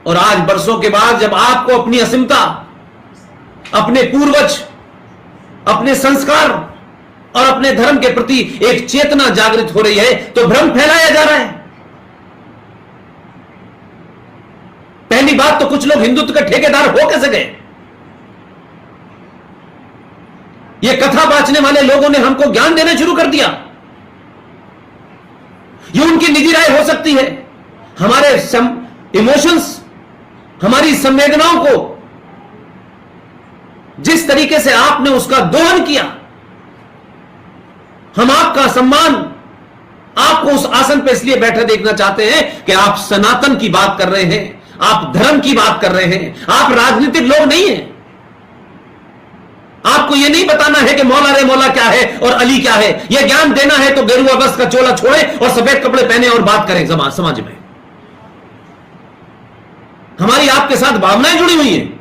और आज बरसों के बाद जब आपको अपनी अस्मिता, अपने पूर्वज, अपने संस्कार और अपने धर्म के प्रति एक चेतना जागृत हो रही है, तो भ्रम फैलाया जा रहा है। पहली बात तो कुछ लोग हिंदुत्व के ठेकेदार हो कैसे गए? ये कथा बांचने वाले लोगों ने हमको ज्ञान देना शुरू कर दिया। ये उनकी निजी राय हो सकती है। हमारे इमोशंस, हमारी संवेदनाओं को जिस तरीके से आपने उसका दोहन किया, हम आपका सम्मान, आपको उस आसन पर इसलिए बैठे देखना चाहते हैं कि आप सनातन की बात कर रहे हैं, आप धर्म की बात कर रहे हैं, आप राजनीतिक लोग नहीं हैं। आपको यह नहीं बताना है कि मौला रे मौला क्या है और अली क्या है। यह ज्ञान देना है तो गेरुआ वस्त्र का चोला छोड़े और सफेद कपड़े पहने और बात करें समाज में। हमारी आपके साथ भावनाएं जुड़ी हुई हैं।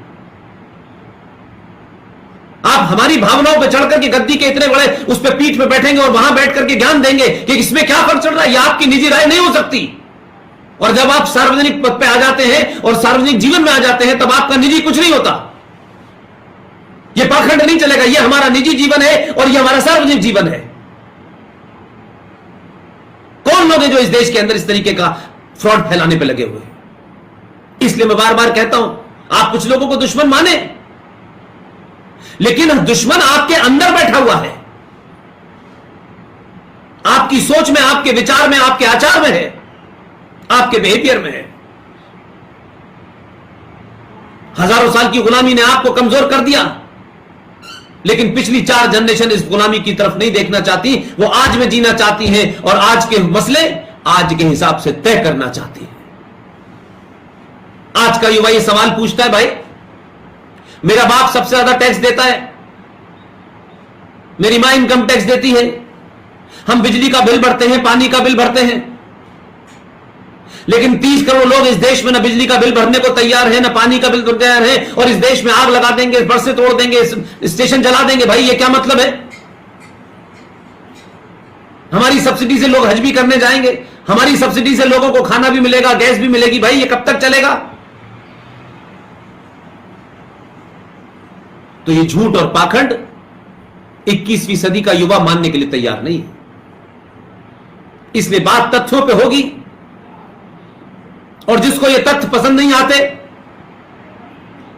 आप हमारी भावनाओं पर चढ़कर के गद्दी के इतने बड़े उस पर पीठ में बैठेंगे और वहां बैठ करके ज्ञान देंगे कि इसमें क्या फर्क चल रहा है, यह आपकी निजी राय नहीं हो सकती। और जब आप सार्वजनिक पद पे आ जाते हैं और सार्वजनिक जीवन में आ जाते हैं, तब आपका निजी कुछ नहीं होता। यह पाखंड नहीं चलेगा, यह हमारा निजी जीवन है और यह हमारा सार्वजनिक जीवन है। कौन लोग हैं जो इस देश के अंदर इस तरीके का फ्रॉड फैलाने पे लगे हुए हैं? इसलिए मैं बार बार कहता हूं, आप कुछ लोगों को दुश्मन माने, लेकिन दुश्मन आपके अंदर बैठा हुआ है, आपकी सोच में, आपके विचार में, आपके आचार में है, आपके बिहेवियर में है। हजारों साल की गुलामी ने आपको कमजोर कर दिया, लेकिन पिछली 4 जनरेशन इस गुलामी की तरफ नहीं देखना चाहती। वो आज में जीना चाहती हैं और आज के मसले आज के हिसाब से तय करना चाहती है। आज का युवा ये सवाल पूछता है, भाई मेरा बाप सबसे ज्यादा टैक्स देता है, मेरी मां इनकम टैक्स देती है, हम बिजली का बिल भरते हैं, पानी का बिल भरते हैं, लेकिन 30 करोड़ लोग इस देश में न बिजली का बिल भरने को तैयार है, न पानी का बिल तैयार है, और इस देश में आग लगा देंगे, बरसे तोड़ देंगे, स्टेशन जला देंगे। भाई ये क्या मतलब है? हमारी सब्सिडी से लोग हज भी करने जाएंगे, हमारी सब्सिडी से लोगों को खाना भी मिलेगा, गैस भी मिलेगी। भाई ये कब तक चलेगा? तो ये झूठ और पाखंड 21वीं सदी का युवा मानने के लिए तैयार नहीं है। इसलिए बात तथ्यों पे होगी, और जिसको ये तथ्य पसंद नहीं आते,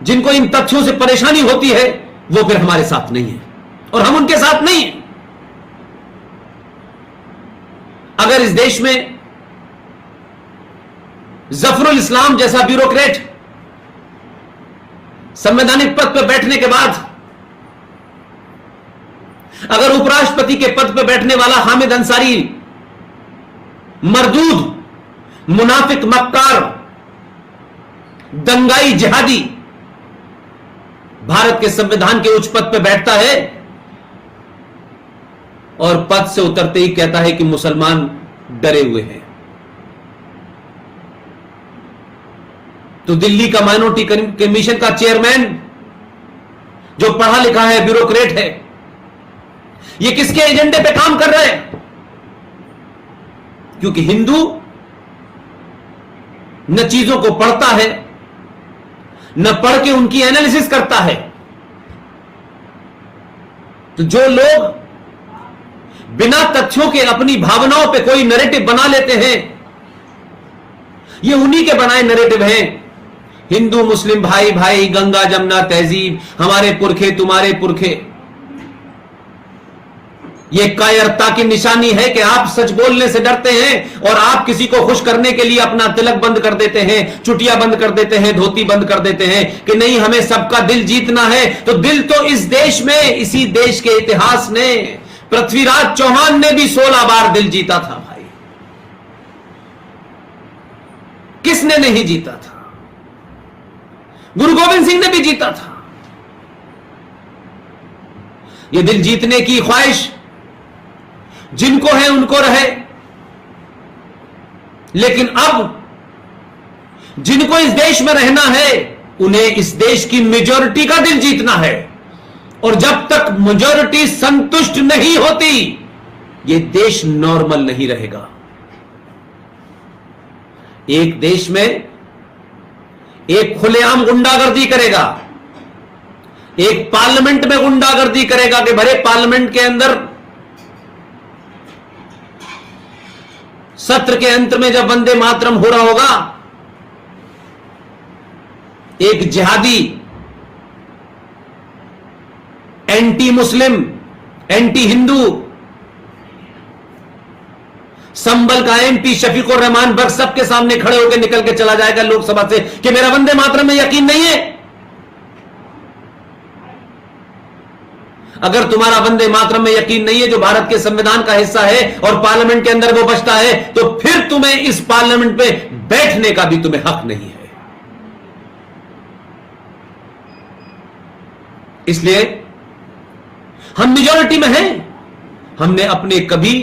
जिनको इन तथ्यों से परेशानी होती है, वो फिर हमारे साथ नहीं है और हम उनके साथ नहीं है। अगर इस देश में जफरुल इस्लाम जैसा ब्यूरोक्रेट संवैधानिक पद पर बैठने के बाद, अगर उपराष्ट्रपति के पद पर बैठने वाला हामिद अंसारी मरदूद, मुनाफिक, मक्कार, दंगाई, जिहादी भारत के संविधान के उच्च पद पर बैठता है और पद से उतरते ही कहता है कि मुसलमान डरे हुए हैं, तो दिल्ली का माइनॉरिटी कमीशन का चेयरमैन जो पढ़ा लिखा है, ब्यूरोक्रेट है, ये किसके एजेंडे पे काम कर रहे हैं? क्योंकि हिंदू न चीजों को पढ़ता है, न पढ़ के उनकी एनालिसिस करता है। तो जो लोग बिना तथ्यों के अपनी भावनाओं पे कोई नैरेटिव बना लेते हैं, ये उन्हीं के बनाए नैरेटिव हैं। हिंदू मुस्लिम भाई भाई, गंगा जमुना तहजीब, हमारे पुरखे तुम्हारे पुरखे। यह कायरता की निशानी है कि आप सच बोलने से डरते हैं और आप किसी को खुश करने के लिए अपना तिलक बंद कर देते हैं, चुटिया बंद कर देते हैं, धोती बंद कर देते हैं कि नहीं, हमें सबका दिल जीतना है। तो दिल तो इस देश में, इसी देश के इतिहास ने, पृथ्वीराज चौहान ने भी 16 बार दिल जीता था भाई। किसने नहीं जीता था? गुरु गोविंद सिंह ने भी जीता था। यह दिल जीतने की ख्वाहिश जिनको है उनको रहे, लेकिन अब जिनको इस देश में रहना है, उन्हें इस देश की मेजॉरिटी का दिल जीतना है। और जब तक मेजॉरिटी संतुष्ट नहीं होती, यह देश नॉर्मल नहीं रहेगा। एक देश में एक खुलेआम गुंडागर्दी करेगा, एक पार्लियामेंट में गुंडागर्दी करेगा कि भरे पार्लियामेंट के अंदर सत्र के अंत में जब वंदे मातरम हो रहा होगा, एक जिहादी, एंटी मुस्लिम, एंटी हिंदू, संबल का एमपी शफीकुर रहमान बख्श सबके सामने खड़े होकर निकल के चला जाएगा लोकसभा से कि मेरा वंदे मातरम में यकीन नहीं है। अगर तुम्हारा वंदे मातरम में यकीन नहीं है, जो भारत के संविधान का हिस्सा है और पार्लियामेंट के अंदर वो बचता है, तो फिर तुम्हें इस पार्लियामेंट में बैठने का भी तुम्हें हक नहीं है। इसलिए हम मेजॉरिटी में हैं। हमने अपने कभी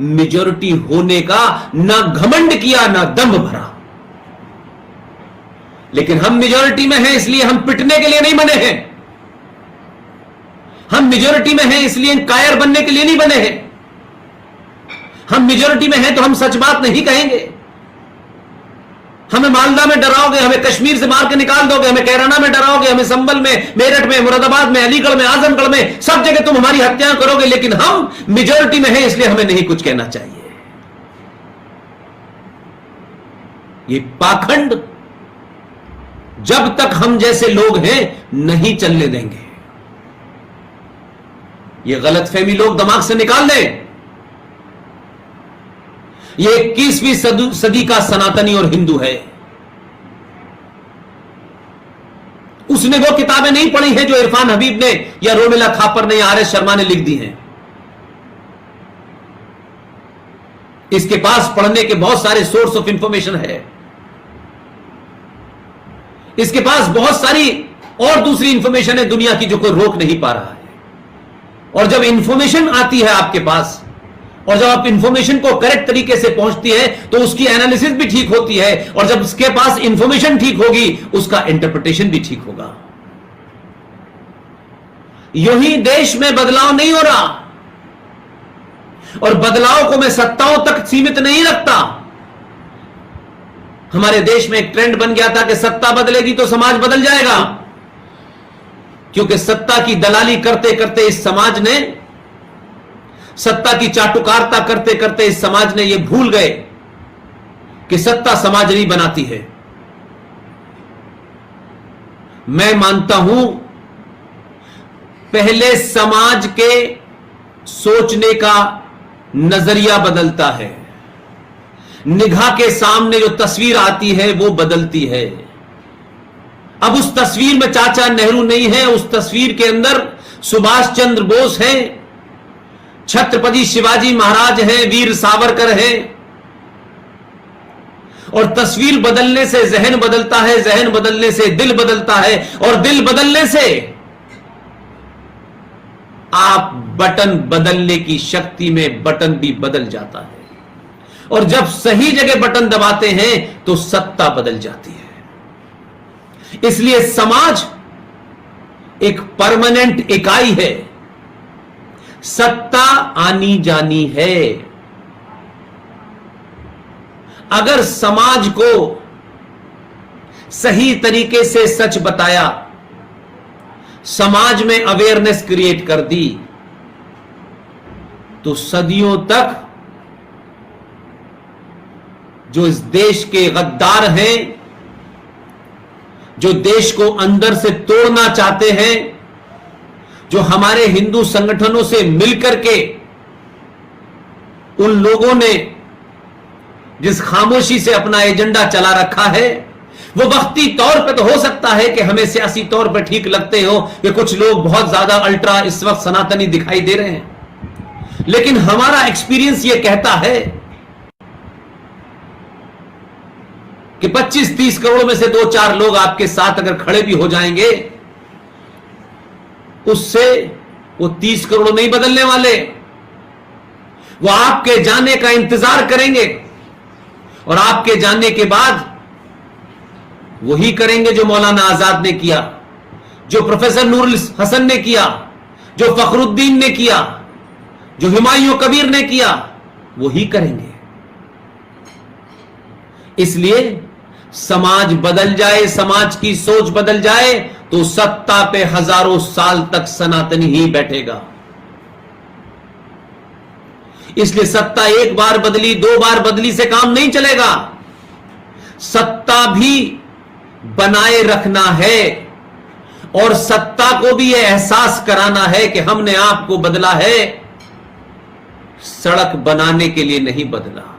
मेजॉरिटी होने का ना घमंड किया ना दम्भ भरा, लेकिन हम मेजॉरिटी में हैं इसलिए हम पिटने के लिए नहीं बने हैं। हम मेजॉरिटी में हैं इसलिए कायर बनने के लिए नहीं बने हैं। हम मेजॉरिटी में हैं तो हम सच बात नहीं कहेंगे। हमें मालदा में डराओगे, हमें कश्मीर से मार के निकाल दोगे, हमें कैराना में डराओगे, हमें संबल में, मेरठ में, मुरादाबाद में, अलीगढ़ में, आजमगढ़ में, सब जगह तुम हमारी हत्या करोगे, लेकिन हम मेजॉरिटी में हैं इसलिए हमें नहीं कुछ कहना चाहिए। ये पाखंड जब तक हम जैसे लोग हैं नहीं चलने देंगे। ये गलतफहमी लोग दिमाग से निकाल दें। ये 21वीं सदी का सनातनी और हिंदू है। उसने वो किताबें नहीं पढ़ी हैं जो इरफान हबीब ने या रोमिला थापर ने या आर एस शर्मा ने लिख दी हैं। इसके पास पढ़ने के बहुत सारे सोर्स ऑफ इंफॉर्मेशन है। इसके पास बहुत सारी और दूसरी इंफॉर्मेशन है दुनिया की जो कोई रोक नहीं पा रहा है। और जब इंफॉर्मेशन आती है आपके पास और जब आप इंफॉर्मेशन को करेक्ट तरीके से पहुंचती है तो उसकी एनालिसिस भी ठीक होती है, और जब उसके पास इंफॉर्मेशन ठीक होगी उसका इंटरप्रिटेशन भी ठीक होगा। यूं ही देश में बदलाव नहीं हो रहा, और बदलाव को मैं सत्ताओं तक सीमित नहीं रखता। हमारे देश में एक ट्रेंड बन गया था कि सत्ता बदलेगी तो समाज बदल जाएगा, क्योंकि सत्ता की दलाली करते करते इस समाज ने, सत्ता की चाटुकारिता करते करते इस समाज ने यह भूल गए कि सत्ता समाज नहीं बनाती है। मैं मानता हूं पहले समाज के सोचने का नजरिया बदलता है, निगाह के सामने जो तस्वीर आती है वो बदलती है। अब उस तस्वीर में चाचा नेहरू नहीं है, उस तस्वीर के अंदर सुभाष चंद्र बोस है, छत्रपति शिवाजी महाराज हैं, वीर सावरकर हैं। और तस्वीर बदलने से जहन बदलता है, जहन बदलने से दिल बदलता है, और दिल बदलने से आप बटन बदलने की शक्ति में बटन भी बदल जाता है। और जब सही जगह बटन दबाते हैं तो सत्ता बदल जाती है। इसलिए समाज एक परमानेंट इकाई है, सत्ता आनी जानी है। अगर समाज को सही तरीके से सच बताया, समाज में अवेयरनेस क्रिएट कर दी, तो सदियों तक जो इस देश के गद्दार हैं, जो देश को अंदर से तोड़ना चाहते हैं, जो हमारे हिंदू संगठनों से मिलकर के उन लोगों ने जिस खामोशी से अपना एजेंडा चला रखा है, वो वक्ती तौर पे तो हो सकता है कि हमें सियासी तौर पे ठीक लगते हो कि कुछ लोग बहुत ज्यादा अल्ट्रा इस वक्त सनातनी दिखाई दे रहे हैं, लेकिन हमारा एक्सपीरियंस ये कहता है कि 25-30 करोड़ में से 2-4 लोग आपके साथ अगर खड़े भी हो जाएंगे, उससे वो 30 करोड़ नहीं बदलने वाले। वो आपके जाने का इंतजार करेंगे, और आपके जाने के बाद वही करेंगे जो मौलाना आजाद ने किया, जो प्रोफेसर नूरुल हसन ने किया, जो फखरुद्दीन ने किया, जो हुमायूं कबीर ने किया, वही करेंगे। इसलिए समाज बदल जाए, समाज की सोच बदल जाए, तो सत्ता पे हजारों साल तक सनातनी ही बैठेगा। इसलिए सत्ता एक बार बदली, दो बार बदली से काम नहीं चलेगा। सत्ता भी बनाए रखना है और सत्ता को भी यह एहसास कराना है कि हमने आपको बदला है, सड़क बनाने के लिए नहीं बदला।